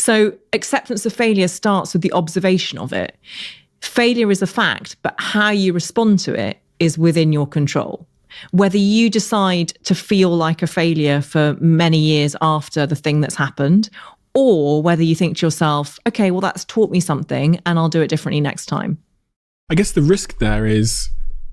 So acceptance of failure starts with the observation of it. Failure is a fact, but how you respond to it is within your control. Whether you decide to feel like a failure for many years after the thing that's happened, or whether you think to yourself, okay, well, that's taught me something and I'll do it differently next time. I guess the risk there is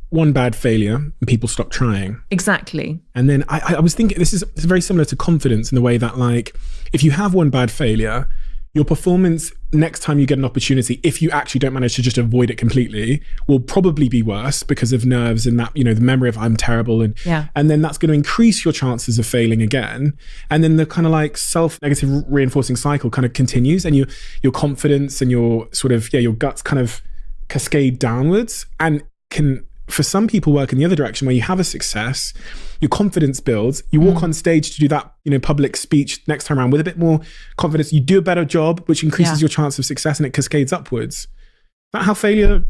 one bad failure and people stop trying. Exactly. And then I was thinking, this is very similar to confidence in the way that, like, if you have one bad failure, your performance next time you get an opportunity, if you actually don't manage to just avoid it completely, will probably be worse because of nerves and that, the memory of I'm terrible. And then that's going to increase your chances of failing again. And then the kind of like self-negative reinforcing cycle kind of continues, and your confidence and your sort of, your guts kind of cascade downwards, and can, for some people, work in the other direction where you have a success, your confidence builds, you walk on stage to do that, public speech next time around with a bit more confidence, you do a better job, which increases your chance of success, and it cascades upwards. Is that how failure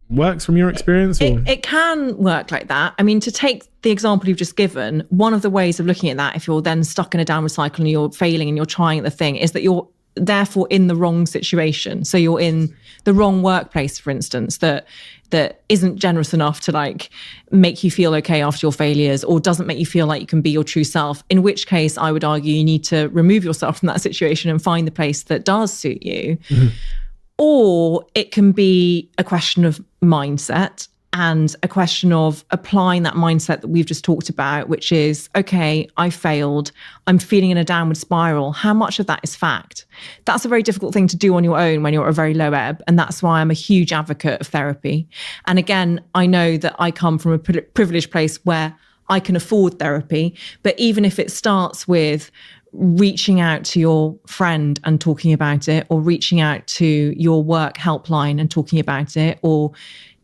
works from your experience? It can work like that. I mean, to take the example you've just given, one of the ways of looking at that, if you're then stuck in a downward cycle and you're failing and you're trying the thing, is that you're therefore in the wrong situation. So you're in the wrong workplace, for instance, that isn't generous enough to like make you feel okay after your failures, or doesn't make you feel like you can be your true self, in which case I would argue you need to remove yourself from that situation and find the place that does suit you. Mm-hmm. Or it can be a question of mindset, and a question of applying that mindset that we've just talked about, which is, okay, I failed, I'm feeling in a downward spiral. How much of that is fact? That's a very difficult thing to do on your own when you're at a very low ebb. And that's why I'm a huge advocate of therapy. And again, I know that I come from a privileged place where I can afford therapy, but even if it starts with reaching out to your friend and talking about it, or reaching out to your work helpline and talking about it, or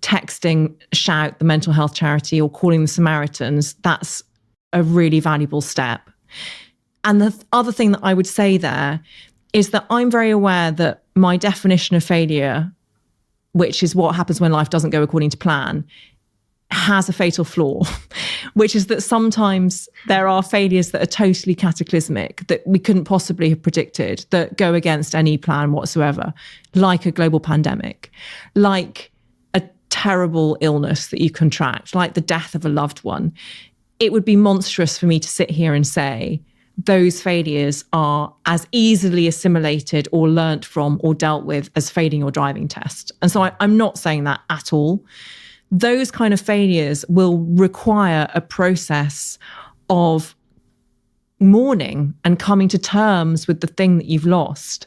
texting Shout, the mental health charity, or calling the Samaritans, that's a really valuable step. And the other thing that I would say there is that I'm very aware that my definition of failure, which is what happens when life doesn't go according to plan, has a fatal flaw, which is that sometimes there are failures that are totally cataclysmic, that we couldn't possibly have predicted, that go against any plan whatsoever, like a global pandemic, like terrible illness that you contract, like the death of a loved one. It would be monstrous for me to sit here and say those failures are as easily assimilated or learnt from or dealt with as failing your driving test. And so I'm not saying that at all. Those kind of failures will require a process of mourning and coming to terms with the thing that you've lost.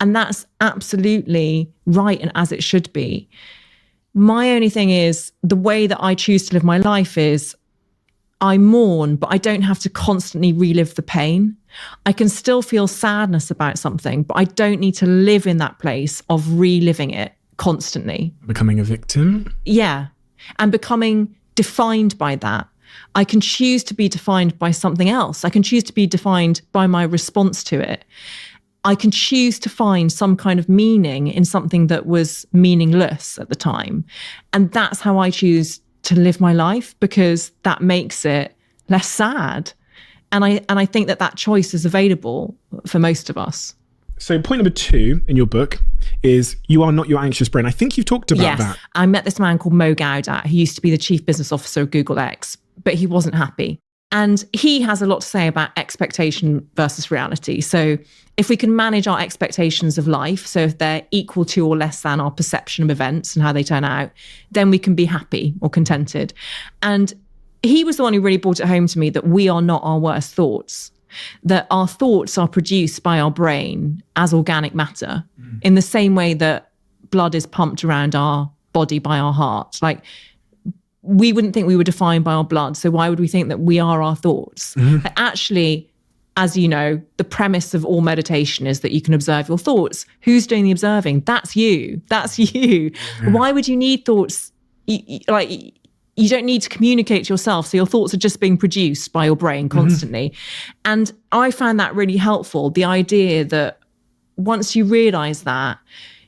And that's absolutely right, and as it should be. My only thing is, the way that I choose to live my life is I mourn, but I don't have to constantly relive the pain. I can still feel sadness about something, but I don't need to live in that place of reliving it constantly. Becoming a victim? Yeah. And becoming defined by that. I can choose to be defined by something else. I can choose to be defined by my response to it. I can choose to find some kind of meaning in something that was meaningless at the time. And that's how I choose to live my life, because that makes it less sad. And I think that choice is available for most of us. So point number 2 in your book is you are not your anxious brain. I think you've talked about that. I met this man called Mo Gaudat, who used to be the chief business officer of Google X, but he wasn't happy. And he has a lot to say about expectation versus reality. So if we can manage our expectations of life, so if they're equal to or less than our perception of events and how they turn out, then we can be happy or contented. And he was the one who really brought it home to me that we are not our worst thoughts, that our thoughts are produced by our brain as organic matter, in the same way that blood is pumped around our body by our heart. Like, we wouldn't think we were defined by our blood, so why would we think that we are our thoughts? But actually, as you know, the premise of all meditation is that you can observe your thoughts. Who's doing the observing? That's you. That's you. Yeah. Why would you need thoughts? You don't need to communicate to yourself, so your thoughts are just being produced by your brain constantly. And I found that really helpful, the idea that once you realize that,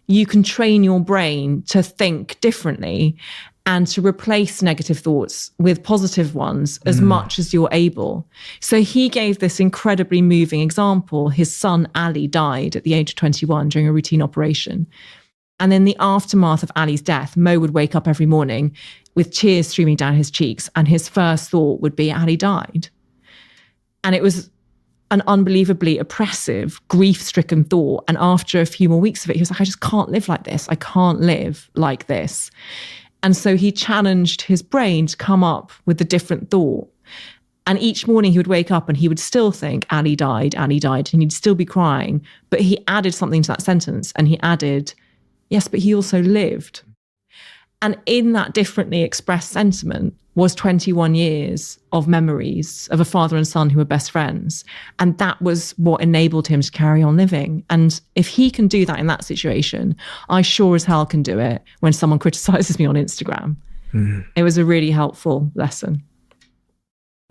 you can train your brain to think differently. and to replace negative thoughts with positive ones as much as you're able. So he gave this incredibly moving example. His son, Ali, died at the age of 21 during a routine operation. And in the aftermath of Ali's death, Mo would wake up every morning with tears streaming down his cheeks. And his first thought would be, Ali died. And it was an unbelievably oppressive, grief-stricken thought. And after a few more weeks of it, he was like, I just can't live like this. I can't live like this. And so he challenged his brain to come up with a different thought. And each morning he would wake up and he would still think, Ali died, and he'd still be crying. But he added something to that sentence, and he added, yes, but he also lived. And in that differently expressed sentiment was 21 years of memories of a father and son who were best friends. And that was what enabled him to carry on living. And if he can do that in that situation, I sure as hell can do it when someone criticizes me on Instagram. It was a really helpful lesson.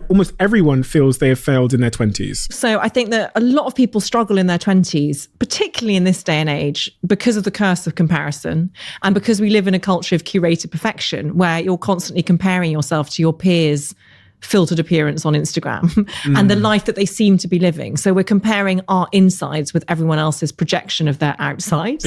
Almost everyone feels they have failed in their 20s. So I think that a lot of people struggle in their 20s, particularly in this day and age, because of the curse of comparison and because we live in a culture of curated perfection where you're constantly comparing yourself to your peers' filtered appearance on Instagram and the life that they seem to be living. So we're comparing our insides with everyone else's projection of their outside.